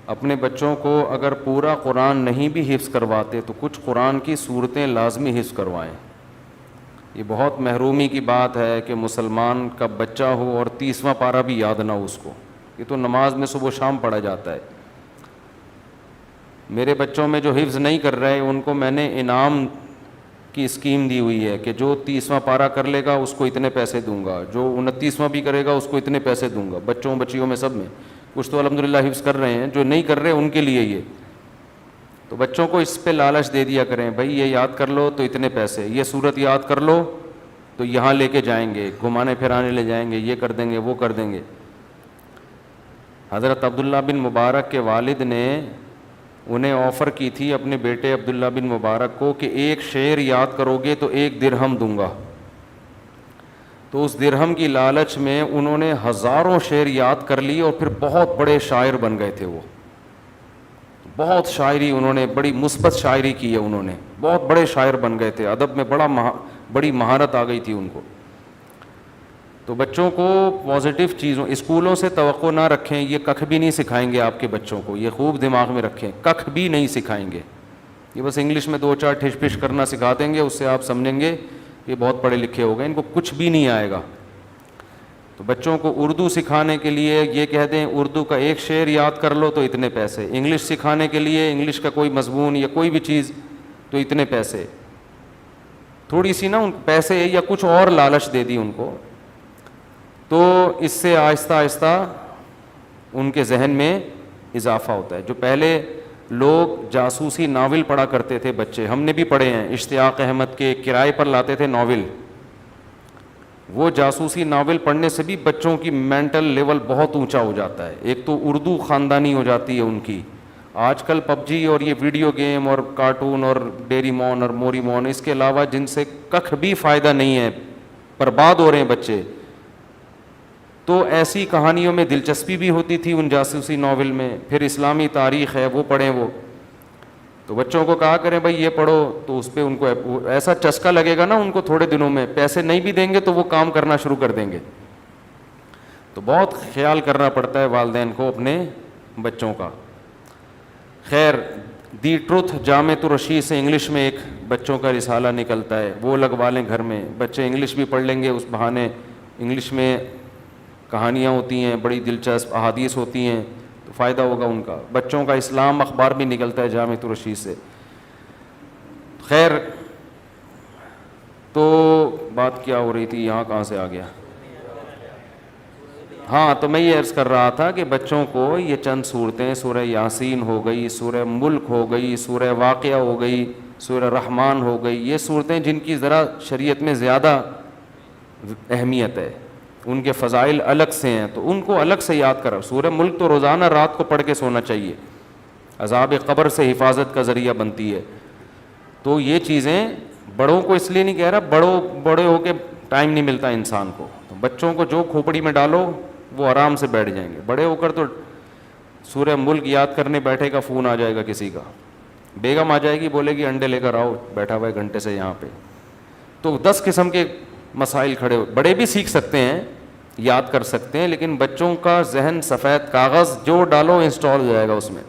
اپنے بچوں کو اگر پورا قرآن نہیں بھی حفظ کرواتے تو کچھ قرآن کی صورتیں لازمی حفظ کروائیں. یہ بہت محرومی کی بات ہے کہ مسلمان کا بچہ ہو اور 30واں پارہ بھی یاد نہ ہو اس کو. یہ تو نماز میں صبح و شام پڑھا جاتا ہے. میرے بچوں میں جو حفظ نہیں کر رہے ان کو میں نے انعام کی اسکیم دی ہوئی ہے کہ جو 30واں پارہ کر لے گا اس کو اتنے پیسے دوں گا, جو 29واں بھی کرے گا اس کو اتنے پیسے دوں گا. بچوں بچیوں میں سب میں کچھ تو الحمدللہ حفظ کر رہے ہیں, جو نہیں کر رہے ان کے لیے یہ. تو بچوں کو اس پہ لالچ دے دیا کریں, بھائی یہ یاد کر لو تو اتنے پیسے, یہ صورت یاد کر لو تو یہاں لے کے جائیں گے, گھمانے پھرانے لے جائیں گے, یہ کر دیں گے وہ کر دیں گے. حضرت عبداللہ بن مبارک کے والد نے انہیں آفر کی تھی اپنے بیٹے عبداللہ بن مبارک کو کہ ایک شعر یاد کرو گے تو 1 درہم دوں گا. تو اس درہم کی لالچ میں انہوں نے ہزاروں شعر یاد کر لی اور پھر بہت بڑے شاعر بن گئے تھے. وہ بہت شاعری انہوں نے, بڑی مثبت شاعری کی ہے انہوں نے, بہت بڑے شاعر بن گئے تھے, ادب میں بڑی مہارت آ گئی تھی ان کو. تو بچوں کو پازیٹیو چیزوں, اسکولوں سے توقع نہ رکھیں. یہ ککھ بھی نہیں سکھائیں گے آپ کے بچوں کو, یہ خوب دماغ میں رکھیں, ککھ بھی نہیں سکھائیں گے. یہ بس انگلش میں 2-4 ٹھش پش کرنا سکھا دیں گے, اس سے آپ سمجھیں گے یہ بہت پڑھے لکھے ہو گئے, ان کو کچھ بھی نہیں آئے گا. تو بچوں کو اردو سکھانے کے لیے یہ کہہ دیں اردو کا ایک شعر یاد کر لو تو اتنے پیسے, انگلش سکھانے کے لیے انگلش کا کوئی مضمون یا کوئی بھی چیز تو اتنے پیسے. تھوڑی سی نا ان پیسے یا کچھ اور لالچ دے دی ان کو, تو اس سے آہستہ آہستہ ان کے ذہن میں اضافہ ہوتا ہے. جو پہلے لوگ جاسوسی ناول پڑھا کرتے تھے بچے, ہم نے بھی پڑھے ہیں, اشتیاق احمد کے کرائے پر لاتے تھے ناول. وہ جاسوسی ناول پڑھنے سے بھی بچوں کی مینٹل لیول بہت اونچا ہو جاتا ہے. ایک تو اردو خاندانی ہو جاتی ہے ان کی. آج کل پب جی اور یہ ویڈیو گیم اور کارٹون اور ڈیری مون اور موری مون, اس کے علاوہ جن سے ککھ بھی فائدہ نہیں ہے, برباد ہو رہے ہیں بچے. تو ایسی کہانیوں میں دلچسپی بھی ہوتی تھی ان جاسوسی ناول میں. پھر اسلامی تاریخ ہے وہ پڑھیں. وہ تو بچوں کو کہا کریں بھائی یہ پڑھو, تو اس پہ ان کو ایسا چسکا لگے گا نا ان کو تھوڑے دنوں میں. پیسے نہیں بھی دیں گے تو وہ کام کرنا شروع کر دیں گے. تو بہت خیال کرنا پڑتا ہے والدین کو اپنے بچوں کا. خیر, دی ٹروتھ جامعۃ الرشید سے انگلش میں ایک بچوں کا رسالہ نکلتا ہے, وہ لگوا لیں گھر میں. بچے انگلش بھی پڑھ لیں گے اس بہانے. انگلش میں کہانیاں ہوتی ہیں, بڑی دلچسپ احادیث ہوتی ہیں, تو فائدہ ہوگا ان کا. بچوں کا اسلام اخبار بھی نکلتا ہے جامعۃ الرشید سے. خیر, تو بات کیا ہو رہی تھی, یہاں کہاں سے آ گیا؟ ہاں, تو میں یہ عرض کر رہا تھا کہ بچوں کو یہ چند صورتیں, سورہ یاسین ہو گئی, سورہ ملک ہو گئی, سورہ واقعہ ہو گئی, سورہ رحمان ہو گئی, یہ صورتیں جن کی ذرا شریعت میں زیادہ اہمیت ہے, ان کے فضائل الگ سے ہیں, تو ان کو الگ سے یاد کرو. سورہ ملک تو روزانہ رات کو پڑھ کے سونا چاہیے, عذاب قبر سے حفاظت کا ذریعہ بنتی ہے. تو یہ چیزیں بڑوں کو اس لیے نہیں کہہ رہا, بڑے ہو کے ٹائم نہیں ملتا انسان کو, تو بچوں کو جو کھوپڑی میں ڈالو وہ آرام سے بیٹھ جائیں گے. بڑے ہو کر تو سورہ ملک یاد کرنے بیٹھے گا, فون آ جائے گا کسی کا, بیگم آ جائے گی, بولے گی انڈے لے کر آؤ, بیٹھا ہوا ہے گھنٹے سے یہاں پہ. تو 10 قسم کے مسائل کھڑے ہو. بڑے بھی سیکھ سکتے ہیں, یاد کر سکتے ہیں, لیکن بچوں کا ذہن سفید کاغذ جو ڈالو انسٹال ہو جائے گا اس میں.